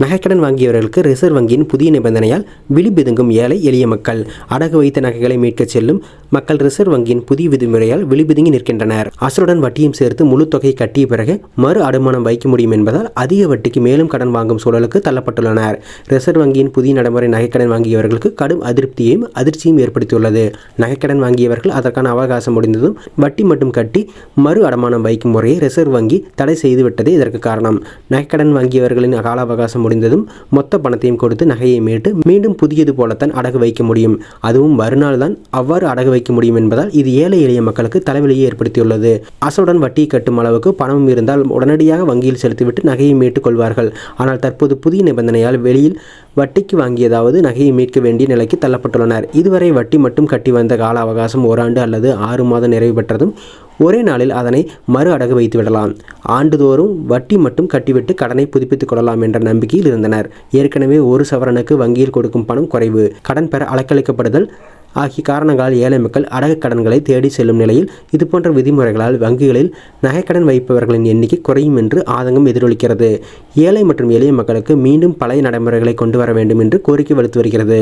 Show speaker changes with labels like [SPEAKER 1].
[SPEAKER 1] நகைக்கடன் வாங்கியவர்களுக்கு ரிசர்வ் வங்கியின் புதிய நிபந்தனையால் விழிபிதுங்கும் ஏழை எளிய மக்கள். அடகு வைத்த நகைகளை மீட்கச் செல்லும் மக்கள் ரிசர்வ் வங்கியின் புதிய விதிமுறையால் விழிபிதுங்கி நிற்கின்றனர். அசலுடன் வட்டியும் சேர்த்து முழு தொகை கட்டிய பிறகு மறு அடமானம் வைக்க முடியும் என்பதால் அதிக வட்டிக்கு மேலும் கடன் வாங்கும் சூழலுக்கு தள்ளப்பட்டுள்ளனர். ரிசர்வ் வங்கியின் புதிய நடைமுறை நகைக்கடன் வாங்கியவர்களுக்கு கடும் அதிருப்தியையும் அதிர்ச்சியும் ஏற்படுத்தியுள்ளது. நகைக்கடன் வாங்கியவர்கள் அதற்கான அவகாசம் முடிந்ததும் வட்டி மட்டும் கட்டி மறு அடமானம் வைக்கும் முறையை ரிசர்வ் வங்கி தடை செய்துவிட்டதே இதற்கு காரணம். நகைக்கடன் வாங்கியவர்களின் கால அவகாசம் முடிந்ததும் மொத்த பணத்தையும் கொடுத்து நகையை மீட்டு மீண்டும் புதியது போலத்தான் அடகு வைக்க முடியும். அதுவும் மறுநாள் தான் அவ்வாறு அடகு வைக்க முடியும் என்பதால் இது ஏழை எளிய மக்களுக்கு தலைவலியை ஏற்படுத்தியுள்ளது. அசலுடன் வட்டி கட்டும் அளவுக்கு பணமும் இருந்தால் உடனடியாக வங்கியில் செலுத்திவிட்டு நகையை மீட்டுக் கொள்வார்கள். ஆனால் தற்போது புதிய நிபந்தனையால் வெளியில் வட்டிக்கு வாங்கியதாவது நகையை மீட்க வேண்டிய நிலைக்கு தள்ளப்பட்டுள்ளனர். இதுவரை வட்டி மட்டும் கட்டி வந்த கால அவகாசம் ஓராண்டு அல்லது 6 மாதம் நிறைவு பெற்றதும் ஒரே நாளில் அதனை மறு அடகு வைத்து விடலாம். ஆண்டுதோறும் வட்டி மட்டும் கட்டிவிட்டு கடனை புதுப்பித்துக் கொள்ளலாம் என்ற நம்பிக்கையில் இருந்தனர். ஏற்கனவே ஒரு சவரனுக்கு வங்கியில் கொடுக்கும் பணம் குறைவு, கடன் பெற அலைக்கழிக்கப்படுதல் ஆகிய காரணங்களால் ஏழை மக்கள் அடகு கடன்களை தேடி செல்லும் நிலையில் இதுபோன்ற விதிமுறைகளால் வங்கிகளில் நகைக்கடன் வைப்பவர்களின் எண்ணிக்கை குறையும் என்று ஆதங்கம் எதிரொலிக்கிறது. ஏழை மற்றும் எளிய மக்களுக்கு மீண்டும் பழைய நடைமுறைகளை கொண்டு வர வேண்டும் என்று கோரிக்கை வலுத்து வருகிறது.